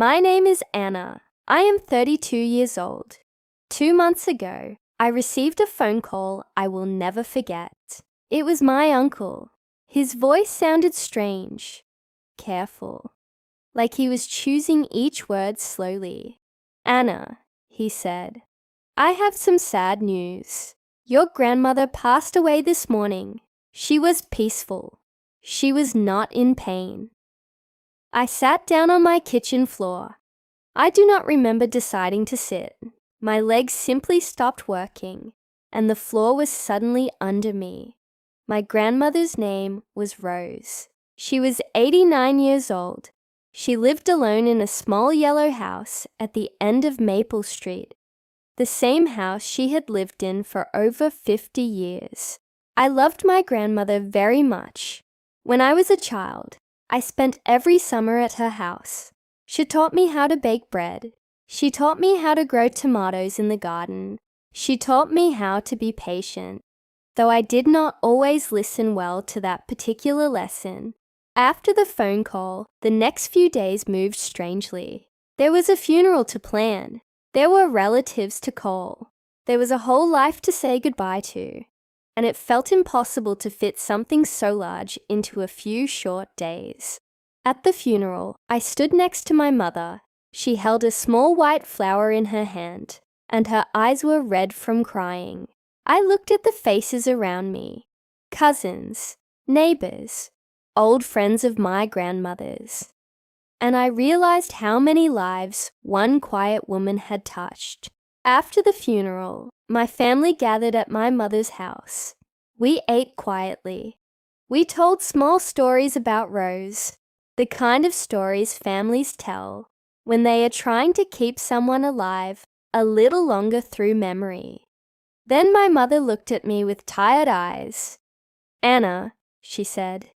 My name is Anna. I am 32 years old. 2 months ago, I received a phone call I will never forget. It was my uncle. His voice sounded strange, careful, like he was choosing each word slowly. Anna, he said, I have some sad news. Your grandmother passed away this morning. She was peaceful. She was not in pain. I sat down on my kitchen floor. I do not remember deciding to sit. My legs simply stopped working, and the floor was suddenly under me. My grandmother's name was Rose. She was 89 years old. She lived alone in a small yellow house at the end of Maple Street, the same house she had lived in for over 50 years. I loved my grandmother very much. When I was a child, I spent every summer at her house. She taught me how to bake bread. She taught me how to grow tomatoes in the garden. She taught me how to be patient, though I did not always listen well to that particular lesson. After the phone call, the next few days moved strangely. There was a funeral to plan. There were relatives to call. There was a whole life to say goodbye to, and it felt impossible to fit something so large into a few short days. At the funeral, I stood next to my mother. She held a small white flower in her hand, and her eyes were red from crying. I looked at the faces around me, cousins, neighbors, old friends of my grandmother's, and I realized how many lives one quiet woman had touched. After the funeral, my family gathered at my mother's house. We ate quietly. We told small stories about Rose, the kind of stories families tell when they are trying to keep someone alive a little longer through memory. Then my mother looked at me with tired eyes. Anna, she said,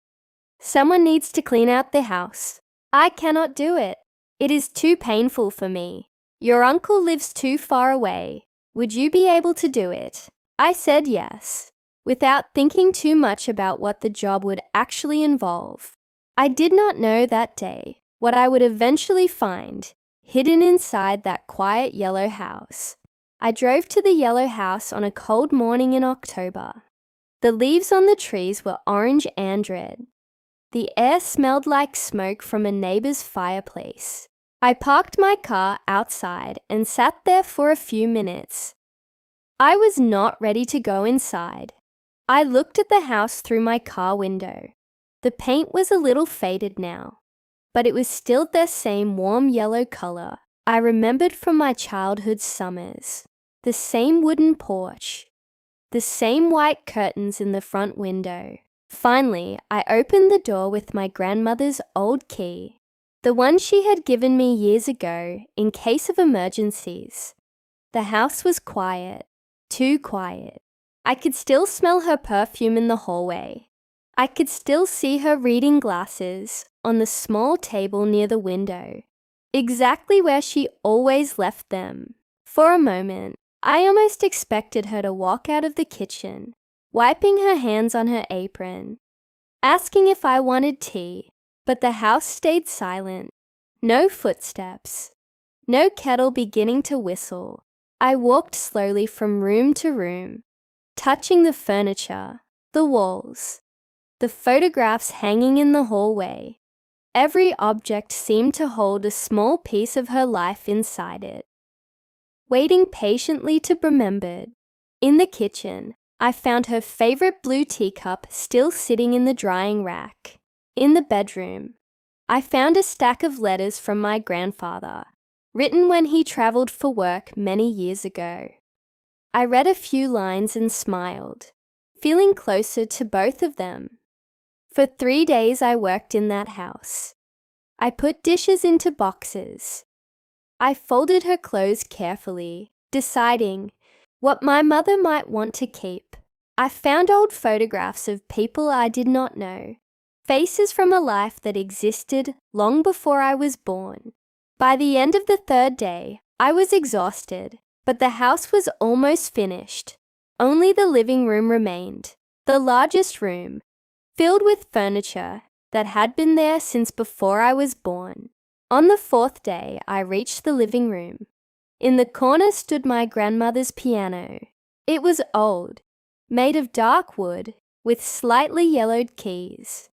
someone needs to clean out the house. I cannot do it. It is too painful for me. Your uncle lives too far away. Would you be able to do it? I said yes, without thinking too much about what the job would actually involve. I did not know that day what I would eventually find hidden inside that quiet yellow house. I drove to the yellow house on a cold morning in October. The leaves on the trees were orange and red. The air smelled like smoke from a neighbor's fireplace. I parked my car outside and sat there for a few minutes. I was not ready to go inside. I looked at the house through my car window. The paint was a little faded now, but it was still the same warm yellow color I remembered from my childhood summers. The same wooden porch, the same white curtains in the front window. Finally, I opened the door with my grandmother's old key, the one she had given me years ago in case of emergencies. The house was quiet, too quiet. I could still smell her perfume in the hallway. I could still see her reading glasses on the small table near the window, exactly where she always left them. For a moment, I almost expected her to walk out of the kitchen, wiping her hands on her apron, asking if I wanted tea, but the house stayed silent. No footsteps, no kettle beginning to whistle. I walked slowly from room to room, touching the furniture, the walls, the photographs hanging in the hallway. Every object seemed to hold a small piece of her life inside it. Waiting patiently to be remembered. In the kitchen, I found her favorite blue teacup still sitting in the drying rack. In the bedroom, I found a stack of letters from my grandfather, written when he traveled for work many years ago. I read a few lines and smiled, feeling closer to both of them. For 3 days I worked in that house. I put dishes into boxes. I folded her clothes carefully, deciding what my mother might want to keep. I found old photographs of people I did not know, faces from a life that existed long before I was born. By the end of the 3rd day, I was exhausted, but the house was almost finished. Only the living room remained, the largest room, filled with furniture that had been there since before I was born. On the fourth day, I reached the living room. In the corner stood my grandmother's piano. It was old, made of dark wood, with slightly yellowed keys.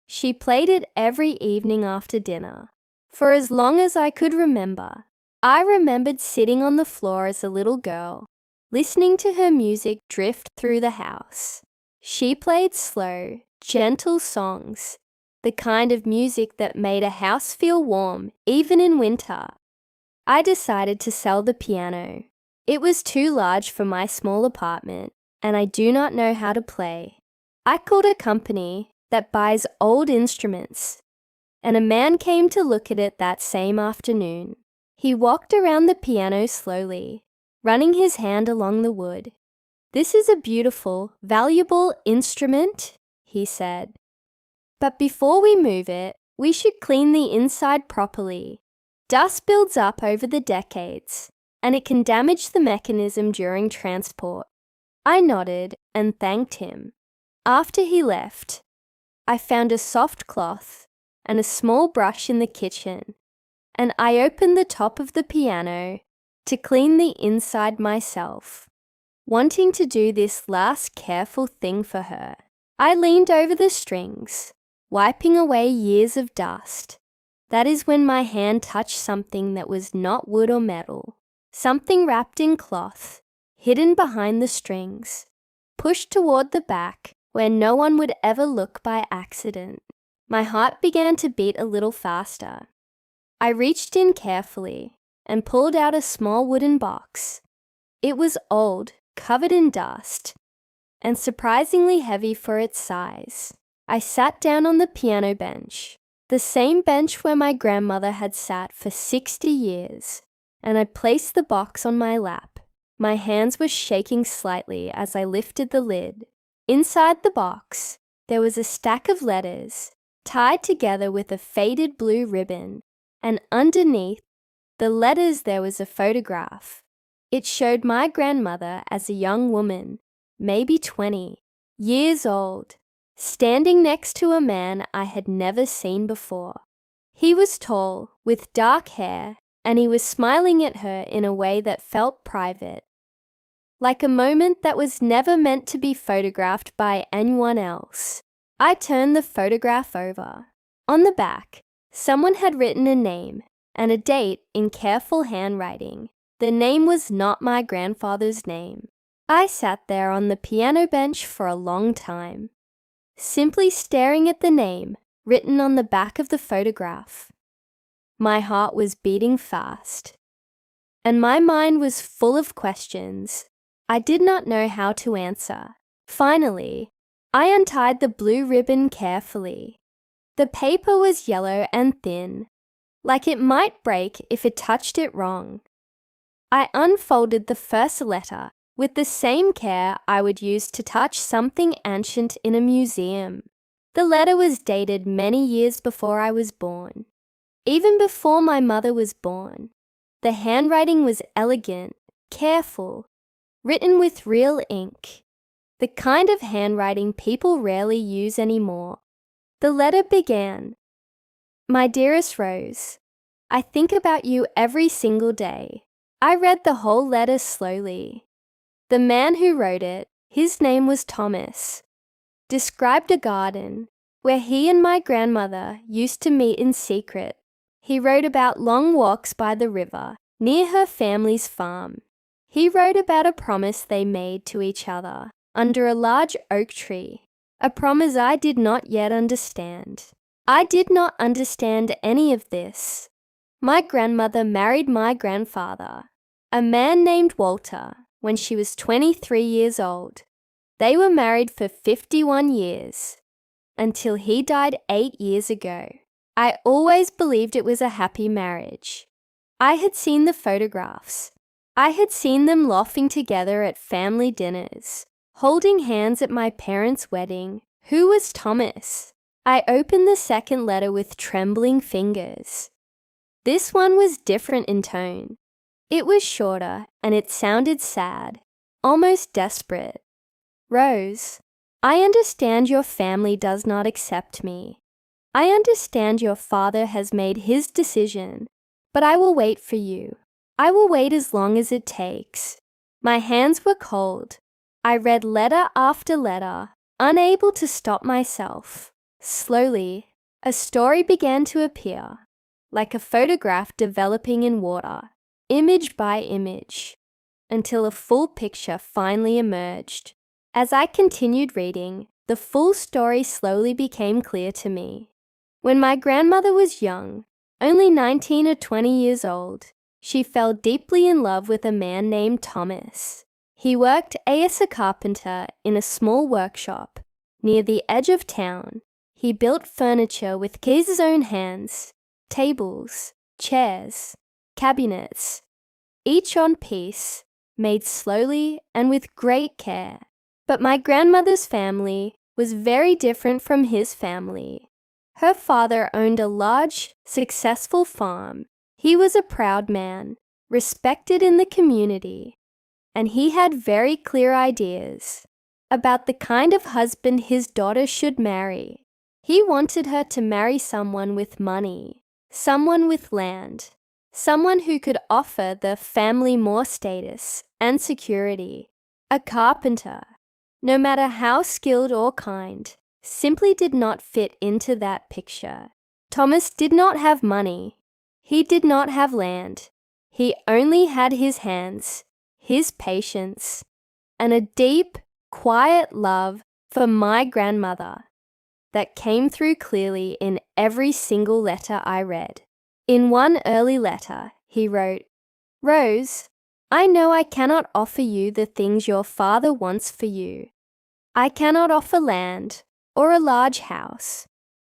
She played it every evening after dinner. For as long as I could remember, I remembered sitting on the floor as a little girl, listening to her music drift through the house. She played slow, gentle songs, the kind of music that made a house feel warm even in winter. I decided to sell the piano. It was too large for my small apartment, and I do not know how to play. I called a company that buys old instruments, and a man came to look at it that same afternoon. He walked around the piano slowly, running his hand along the wood. "This is a beautiful, valuable instrument," he said. "But before we move it, we should clean the inside properly. Dust builds up over the decades, and it can damage the mechanism during transport." I nodded and thanked him. After he left, I found a soft cloth and a small brush in the kitchen, and I opened the top of the piano to clean the inside myself. Wanting to do this last careful thing for her, I leaned over the strings, wiping away years of dust. That is when my hand touched something that was not wood or metal, something wrapped in cloth, hidden behind the strings, pushed toward the back where no one would ever look by accident. My heart began to beat a little faster. I reached in carefully and pulled out a small wooden box. It was old, covered in dust, and surprisingly heavy for its size. I sat down on the piano bench, the same bench where my grandmother had sat for 60 years, and I placed the box on my lap. My hands were shaking slightly as I lifted the lid. Inside the box, there was a stack of letters, tied together with a faded blue ribbon, and underneath the letters there was a photograph. It showed my grandmother as a young woman, maybe 20 years old, standing next to a man I had never seen before. He was tall, with dark hair, and he was smiling at her in a way that felt private, like a moment that was never meant to be photographed by anyone else. I turned the photograph over. On the back, someone had written a name and a date in careful handwriting. The name was not my grandfather's name. I sat there on the piano bench for a long time, simply staring at the name written on the back of the photograph. My heart was beating fast, and my mind was full of questions I did not know how to answer. Finally, I untied the blue ribbon carefully. The paper was yellow and thin, like it might break if it touched it wrong. I unfolded the first letter with the same care I would use to touch something ancient in a museum. The letter was dated many years before I was born. Even before my mother was born. The handwriting was elegant, careful, written with real ink, the kind of handwriting people rarely use anymore. The letter began, "My dearest Rose, I think about you every single day." I read the whole letter slowly. The man who wrote it, his name was Thomas, described a garden where he and my grandmother used to meet in secret. He wrote about long walks by the river near her family's farm. He wrote about a promise they made to each other under a large oak tree, a promise I did not yet understand. I did not understand any of this. My grandmother married my grandfather, a man named Walter, when she was 23 years old. They were married for 51 years, until he died 8 years ago. I always believed it was a happy marriage. I had seen the photographs. I had seen them laughing together at family dinners, holding hands at my parents' wedding. Who was Thomas? I opened the second letter with trembling fingers. This one was different in tone. It was shorter and it sounded sad, almost desperate. "Rose, I understand your family does not accept me. I understand your father has made his decision, but I will wait for you. I will wait as long as it takes." My hands were cold. I read letter after letter, unable to stop myself. Slowly, a story began to appear, like a photograph developing in water, image by image, until a full picture finally emerged. As I continued reading, the full story slowly became clear to me. When my grandmother was young, only 19 or 20 years old, she fell deeply in love with a man named Thomas. He worked as a carpenter in a small workshop near the edge of town. He built furniture with his own hands, tables, chairs, cabinets, each on piece, made slowly and with great care. But my grandmother's family was very different from his family. Her father owned a large, successful farm. He was a proud man, respected in the community, and he had very clear ideas about the kind of husband his daughter should marry. He wanted her to marry someone with money, someone with land, someone who could offer the family more status and security. A carpenter, no matter how skilled or kind, simply did not fit into that picture. Thomas did not have money. He did not have land. He only had his hands, his patience, and a deep, quiet love for my grandmother that came through clearly in every single letter I read. In one early letter, he wrote, "Rose, I know I cannot offer you the things your father wants for you. I cannot offer land, or a large house,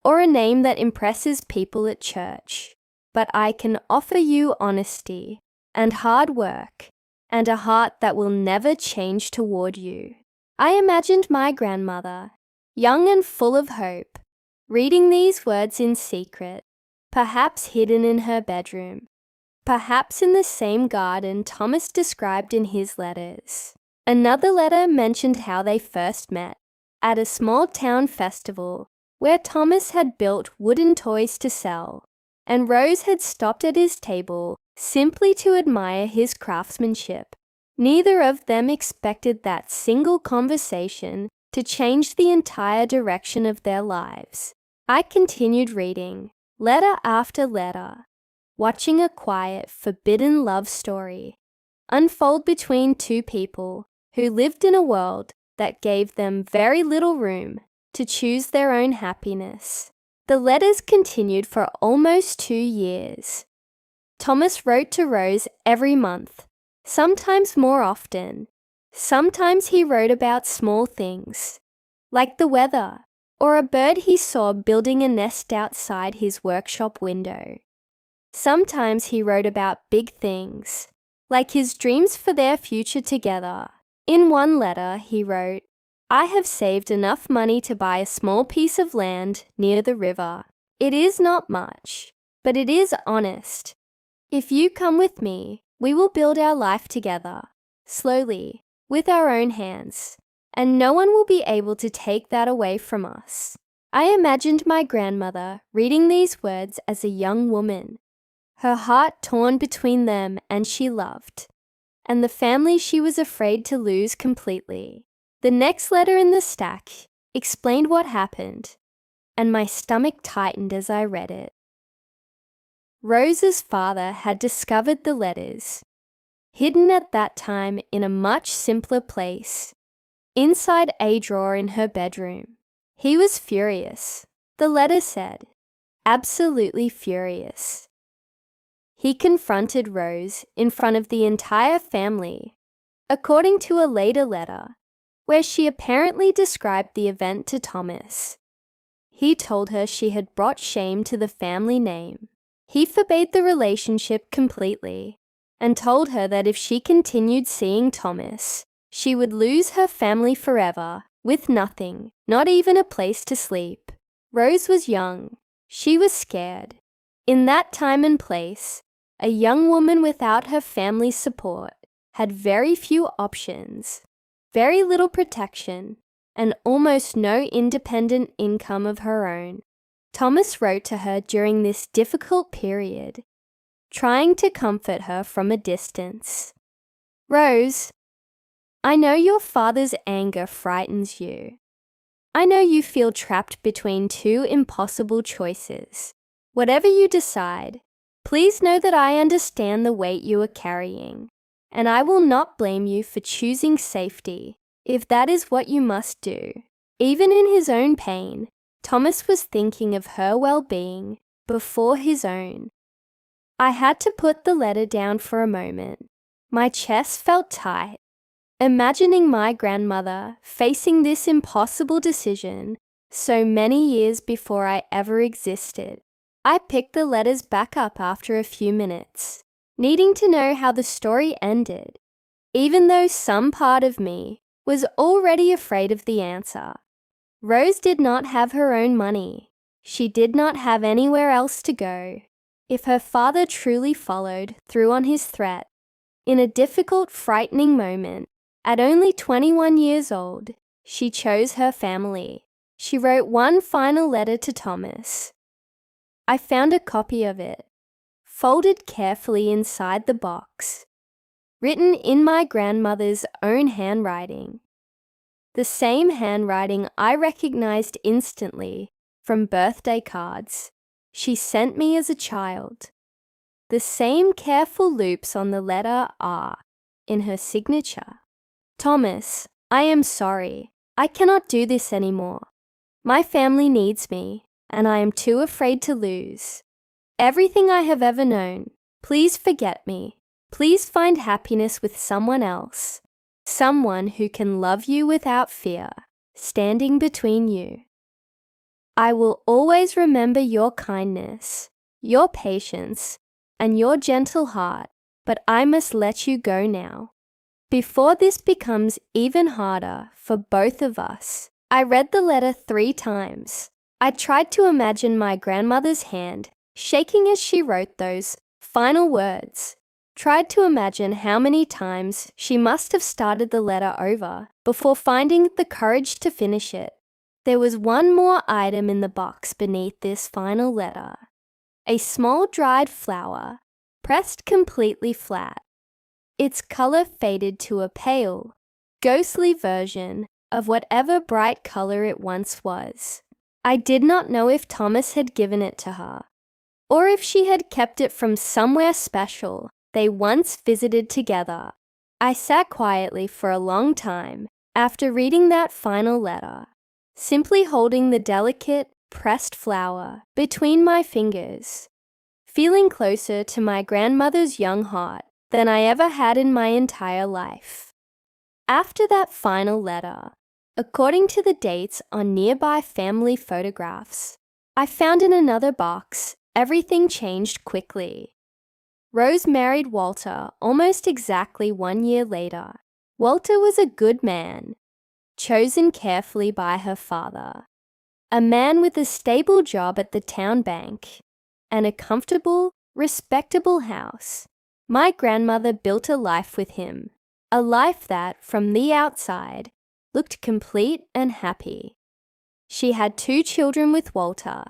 or a name that impresses people at church, but I can offer you honesty and hard work and a heart that will never change toward you." I imagined my grandmother, young and full of hope, reading these words in secret, perhaps hidden in her bedroom, perhaps in the same garden Thomas described in his letters. Another letter mentioned how they first met at a small town festival where Thomas had built wooden toys to sell, and Rose had stopped at his table simply to admire his craftsmanship. Neither of them expected that single conversation to change the entire direction of their lives. I continued reading, letter after letter, watching a quiet, forbidden love story unfold between two people who lived in a world that gave them very little room to choose their own happiness. The letters continued for almost 2 years. Thomas wrote to Rose every month, sometimes more often. Sometimes he wrote about small things, like the weather or a bird he saw building a nest outside his workshop window. Sometimes he wrote about big things, like his dreams for their future together. In one letter, he wrote, "I have saved enough money to buy a small piece of land near the river. It is not much, but it is honest. If you come with me, we will build our life together, slowly, with our own hands, and no one will be able to take that away from us." I imagined my grandmother reading these words as a young woman, her heart torn between them and she loved, and the family she was afraid to lose completely. The next letter in the stack explained what happened, and my stomach tightened as I read it. Rose's father had discovered the letters, hidden at that time in a much simpler place, inside a drawer in her bedroom. He was furious. The letter said, absolutely furious. He confronted Rose in front of the entire family, according to a later letter, where she apparently described the event to Thomas. He told her she had brought shame to the family name. He forbade the relationship completely and told her that if she continued seeing Thomas, she would lose her family forever, with nothing, not even a place to sleep. Rose was young. She was scared. In that time and place, a young woman without her family's support had very few options, very little protection, and almost no independent income of her own. Thomas wrote to her during this difficult period, trying to comfort her from a distance. Rose, I know your father's anger frightens you. I know you feel trapped between two impossible choices. Whatever you decide, please know that I understand the weight you are carrying, and I will not blame you for choosing safety if that is what you must do. Even in his own pain, Thomas was thinking of her well-being before his own. I had to put the letter down for a moment. My chest felt tight, imagining my grandmother facing this impossible decision so many years before I ever existed. I picked the letters back up after a few minutes, needing to know how the story ended, even though some part of me was already afraid of the answer. Rose did not have her own money. She did not have anywhere else to go. If her father truly followed through on his threat, in a difficult, frightening moment, at only 21 years old, she chose her family. She wrote one final letter to Thomas. I found a copy of it, folded carefully inside the box, written in my grandmother's own handwriting. The same handwriting I recognized instantly from birthday cards she sent me as a child. The same careful loops on the letter R in her signature. Thomas, I am sorry. I cannot do this anymore. My family needs me, and I am too afraid to lose everything I have ever known. Please forget me. Please find happiness with someone else, someone who can love you without fear, standing between you. I will always remember your kindness, your patience, and your gentle heart, but I must let you go now. Before this becomes even harder for both of us, I read the letter 3 times. I tried to imagine my grandmother's hand shaking as she wrote those final words. Tried to imagine how many times she must have started the letter over before finding the courage to finish it. There was one more item in the box beneath this final letter. A small dried flower, pressed completely flat. Its color faded to a pale, ghostly version of whatever bright color it once was. I did not know if Thomas had given it to her, or if she had kept it from somewhere special they once visited together. I sat quietly for a long time after reading that final letter, simply holding the delicate, pressed flower between my fingers, feeling closer to my grandmother's young heart than I ever had in my entire life. After that final letter, according to the dates on nearby family photographs, I found in another box, everything changed quickly. Rose married Walter almost exactly 1 year later. Walter was a good man, chosen carefully by her father, a man with a stable job at the town bank and a comfortable, respectable house. My grandmother built a life with him, a life that, from the outside, looked complete and happy. She had 2 children with Walter,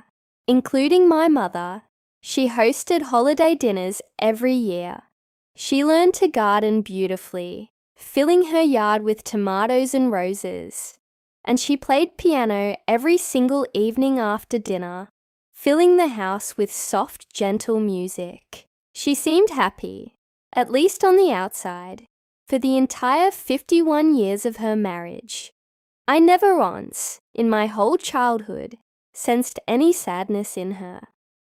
including my mother. She hosted holiday dinners every year. She learned to garden beautifully, filling her yard with tomatoes and roses. And she played piano every single evening after dinner, filling the house with soft, gentle music. She seemed happy, at least on the outside, for the entire 51 years of her marriage. I never once, in my whole childhood, sensed any sadness in her.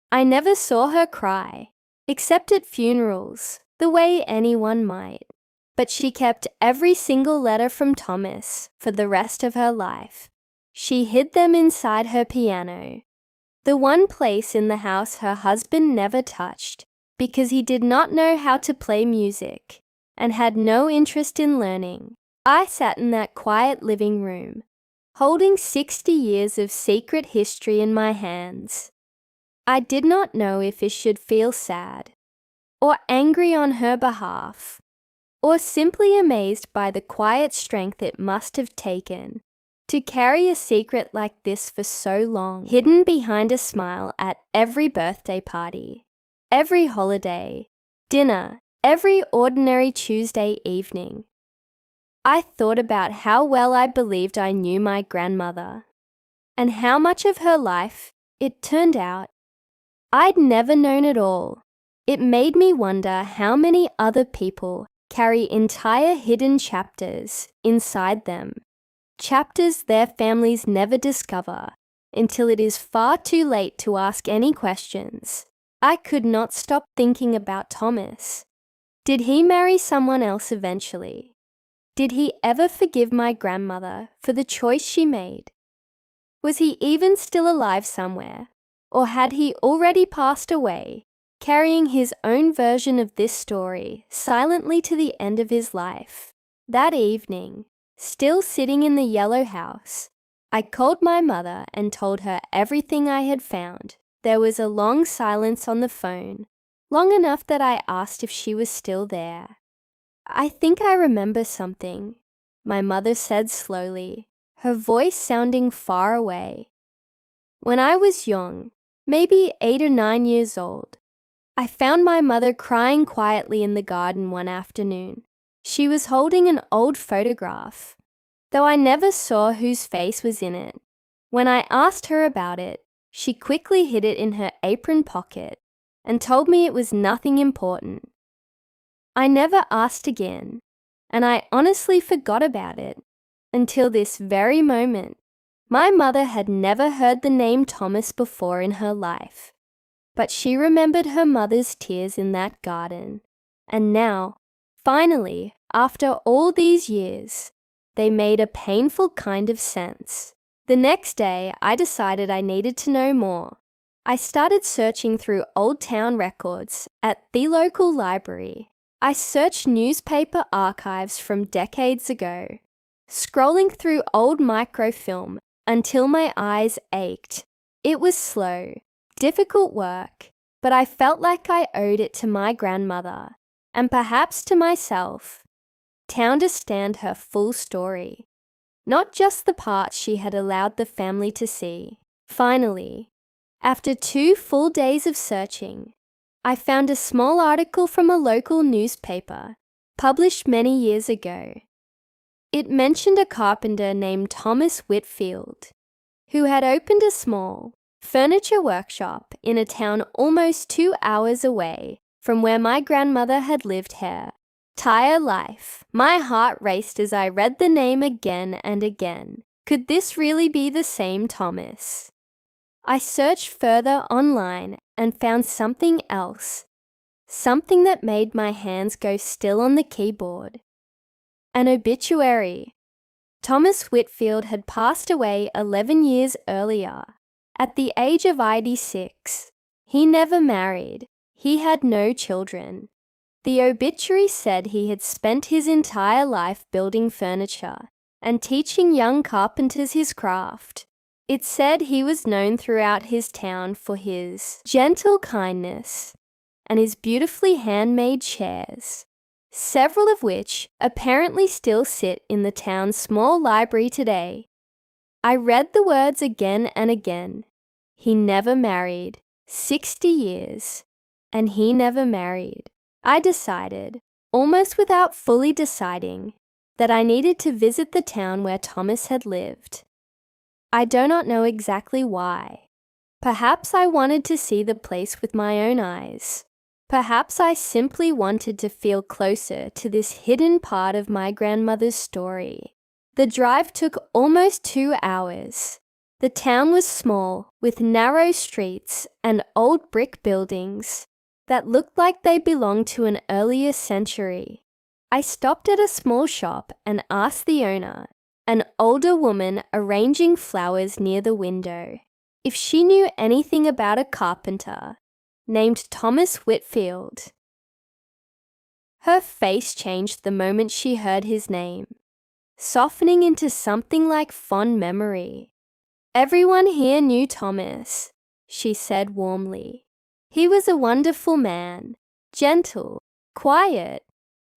I never saw her cry, except at funerals, the way anyone might. But she kept every single letter from Thomas for the rest of her life. She hid them inside her piano, the one place in the house her husband never touched, because he did not know how to play music and had no interest in learning. I sat in that quiet living room, holding 60 years of secret history in my hands. I did not know if I should feel sad, or angry on her behalf, or simply amazed by the quiet strength it must have taken To carry a secret like this for so long, hidden behind a smile at every birthday party, every holiday, dinner, every ordinary Tuesday evening. I thought about how well I believed I knew my grandmother, and how much of her life, it turned out, I'd never known at all. It made me wonder how many other people carry entire hidden chapters inside them. Chapters their families never discover until it is far too late to ask any questions. I could not stop thinking about Thomas. Did he marry someone else eventually? Did he ever forgive my grandmother for the choice she made? Was he even still alive somewhere, or had he already passed away, carrying his own version of this story silently to the end of his life? That evening, still sitting in the yellow house, I called my mother and told her everything I had found. There was a long silence on the phone, long enough that I asked if she was still there. "I think I remember something," my mother said slowly, her voice sounding far away. "When I was young, maybe 8 or 9 years old, I found my mother crying quietly in the garden one afternoon. She was holding an old photograph, though I never saw whose face was in it. When I asked her about it, she quickly hid it in her apron pocket and told me it was nothing important. I never asked again, and I honestly forgot about it until this very moment. My mother had never heard the name Thomas before in her life, but she remembered her mother's tears in that garden, and now, finally, after all these years, they made a painful kind of sense. The next day, I decided I needed to know more. I started searching through old town records at the local library. I searched newspaper archives from decades ago, scrolling through old microfilm until my eyes ached. It was slow, difficult work, but I felt like I owed it to my grandmother, and perhaps to myself, to understand her full story, not just the parts she had allowed the family to see. Finally, after 2 full days of searching, I found a small article from a local newspaper, published many years ago. It mentioned a carpenter named Thomas Whitfield, who had opened a small furniture workshop in a town almost 2 hours away from where my grandmother had lived her entire life. My heart raced as I read the name again and again. Could this really be the same Thomas? I searched further online and found something else, something that made my hands go still on the keyboard. An obituary. Thomas Whitfield had passed away 11 years earlier, at the age of 86. He never married. He had no children. The obituary said he had spent his entire life building furniture and teaching young carpenters his craft. It said he was known throughout his town for his gentle kindness and his beautifully handmade chairs, several of which apparently still sit in the town's small library today. I read the words again and again. He never married. 60 years, and he never married. I decided, almost without fully deciding, that I needed to visit the town where Thomas had lived. I do not know exactly why. Perhaps I wanted to see the place with my own eyes. Perhaps I simply wanted to feel closer to this hidden part of my grandmother's story. The drive took almost 2 hours. The town was small, with narrow streets and old brick buildings that looked like they belonged to an earlier century. I stopped at a small shop and asked the owner, an older woman arranging flowers near the window, if she knew anything about a carpenter named Thomas Whitfield. Her face changed the moment she heard his name, softening into something like fond memory. "Everyone here knew Thomas," she said warmly. "He was a wonderful man, gentle, quiet.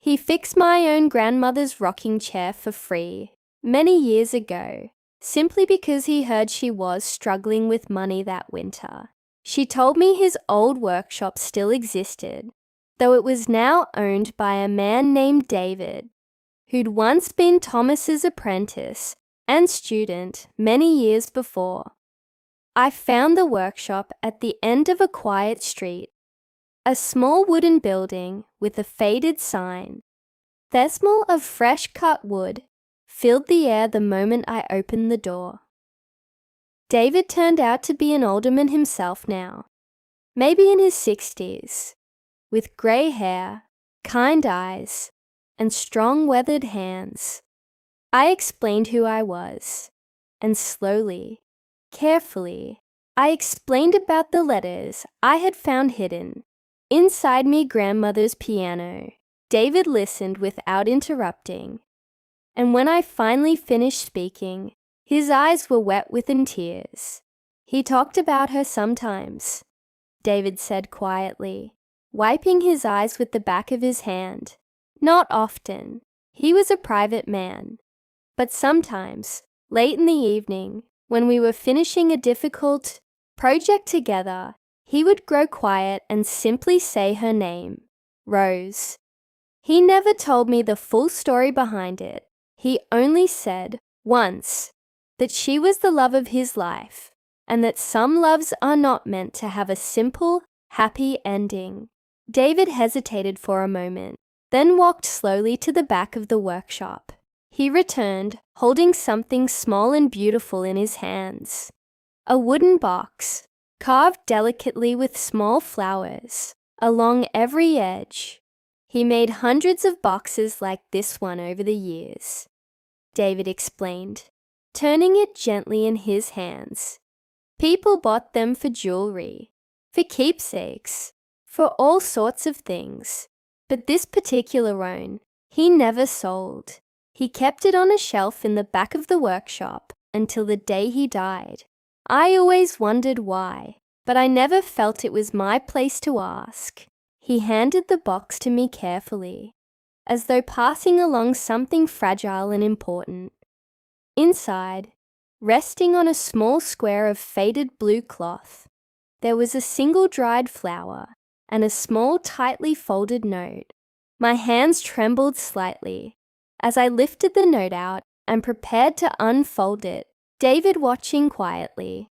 He fixed my own grandmother's rocking chair for free many years ago. simply because he heard she was struggling with money that winter. She told me his old workshop still existed, though it was now owned by a man named David, who'd once been Thomas's apprentice and student many years before. I found the workshop at the end of a quiet street, a small wooden building with a faded sign. The smell of fresh-cut wood filled the air the moment I opened the door. David turned out to be an alderman himself now, maybe in his 60s, with grey hair, kind eyes, and strong weathered hands. I explained who I was, and slowly, carefully, I explained about the letters I had found hidden inside me grandmother's piano. David listened without interrupting, and when I finally finished speaking, his eyes were wet with tears. He talked about her sometimes, David said quietly, wiping his eyes with the back of his hand. Not often. He was a private man. But sometimes, late in the evening, when we were finishing a difficult project together, he would grow quiet and simply say her name, Rose. He never told me the full story behind it. He only said, once, that she was the love of his life, and that some loves are not meant to have a simple, happy ending. David hesitated for a moment, then walked slowly to the back of the workshop. He returned, holding something small and beautiful in his hands. A wooden box, carved delicately with small flowers along every edge. He made hundreds of boxes like this one over the years, David explained, turning it gently in his hands. People bought them for jewelry, for keepsakes, for all sorts of things. But this particular one, he never sold. He kept it on a shelf in the back of the workshop until the day he died. I always wondered why, but I never felt it was my place to ask. He handed the box to me carefully, as though passing along something fragile and important. Inside, resting on a small square of faded blue cloth, there was a single dried flower and a small tightly folded note. My hands trembled slightly as I lifted the note out and prepared to unfold it, David watching quietly,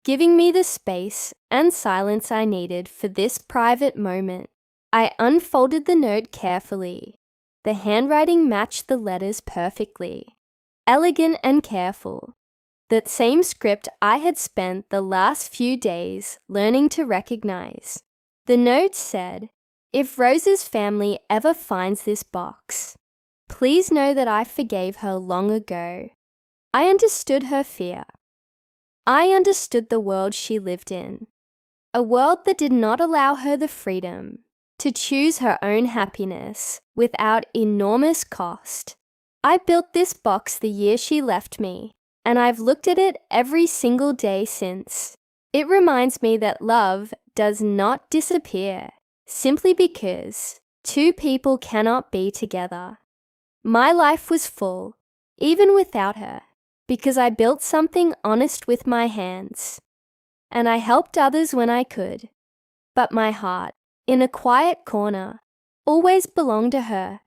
giving me the space and silence I needed for this private moment. I unfolded the note carefully. The handwriting matched the letters perfectly, elegant and careful. That same script I had spent the last few days learning to recognize. The note said, "If Rose's family ever finds this box, please know that I forgave her long ago." I understood her fear. I understood the world she lived in, a world that did not allow her the freedom to choose her own happiness without enormous cost. I built this box the year she left me, and I've looked at it every single day since. It reminds me that love does not disappear simply because two people cannot be together. My life was full, even without her, because I built something honest with my hands, and I helped others when I could. But my heart, in a quiet corner, always belonged to her.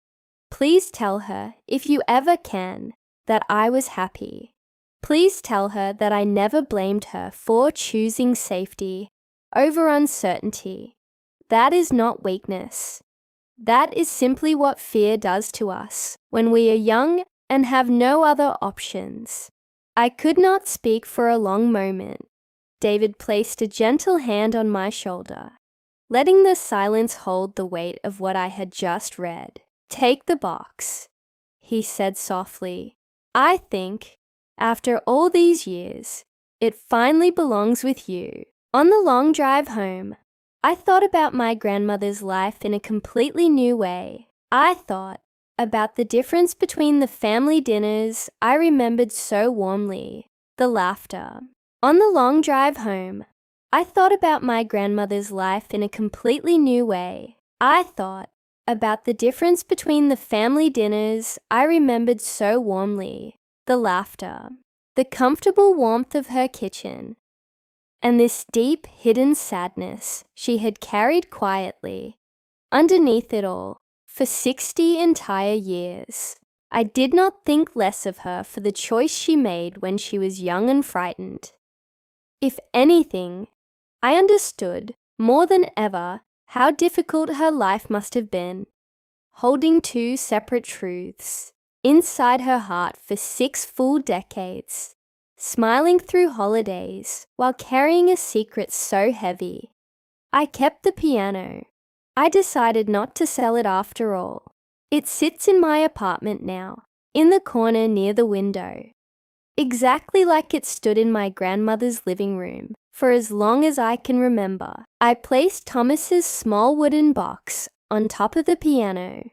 Please tell her, if you ever can, that I was happy. Please tell her that I never blamed her for choosing safety over uncertainty. That is not weakness. That is simply what fear does to us when we are young and have no other options. I could not speak for a long moment. David placed a gentle hand on my shoulder, letting the silence hold the weight of what I had just read. "Take the box," he said softly. "I think, after all these years, it finally belongs with you." On the long drive home, I thought about my grandmother's life in a completely new way. I thought about the difference between the family dinners I remembered so warmly, the laughter. On the long drive home, I thought about my grandmother's life in a completely new way. I thought about the difference between the family dinners I remembered so warmly, the laughter. the comfortable warmth of her kitchen, and this deep hidden sadness she had carried quietly underneath it all for 60 entire years. I did not think less of her for the choice she made when she was young and frightened. If anything, I understood more than ever how difficult her life must have been, holding two separate truths inside her heart for 6 full decades, smiling through holidays while carrying a secret so heavy. I kept the piano. I decided not to sell it after all. It sits in my apartment now, in the corner near the window, exactly like it stood in my grandmother's living room for as long as I can remember. I placed Thomas's small wooden box on top of the piano,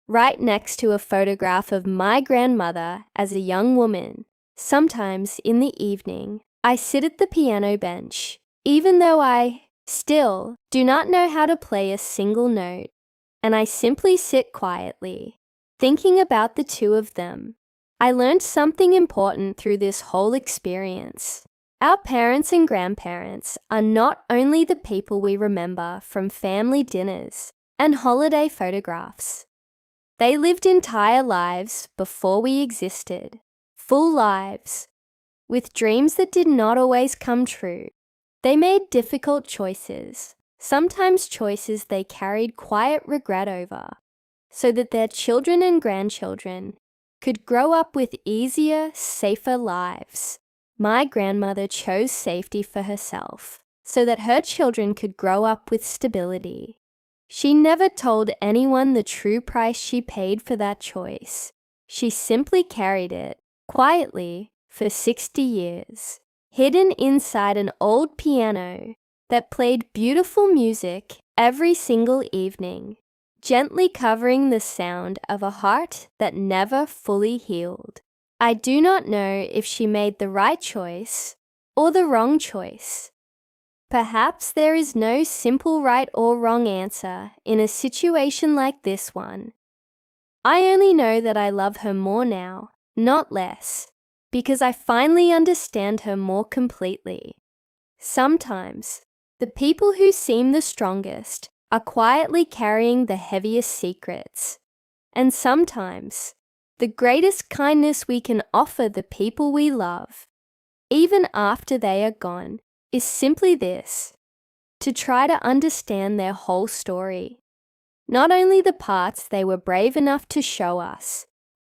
right next to a photograph of my grandmother as a young woman. Sometimes in the evening, I sit at the piano bench, even though I still do not know how to play a single note, and I simply sit quietly, thinking about the two of them. I learned something important through this whole experience. Our parents and grandparents are not only the people we remember from family dinners and holiday photographs. They lived entire lives before we existed, full lives, with dreams that did not always come true. They made difficult choices, sometimes choices they carried quiet regret over, so that their children and grandchildren could grow up with easier, safer lives. My grandmother chose safety for herself, so that her children could grow up with stability. She never told anyone the true price she paid for that choice. She simply carried it, quietly, for 60 years, hidden inside an old piano that played beautiful music every single evening, gently covering the sound of a heart that never fully healed. I do not know if she made the right choice or the wrong choice. Perhaps there is no simple right or wrong answer in a situation like this one. I only know that I love her more now, not less, because I finally understand her more completely. Sometimes, the people who seem the strongest are quietly carrying the heaviest secrets, and sometimes, the greatest kindness we can offer the people we love, even after they are gone, is simply this: to try to understand their whole story. Not only the parts they were brave enough to show us,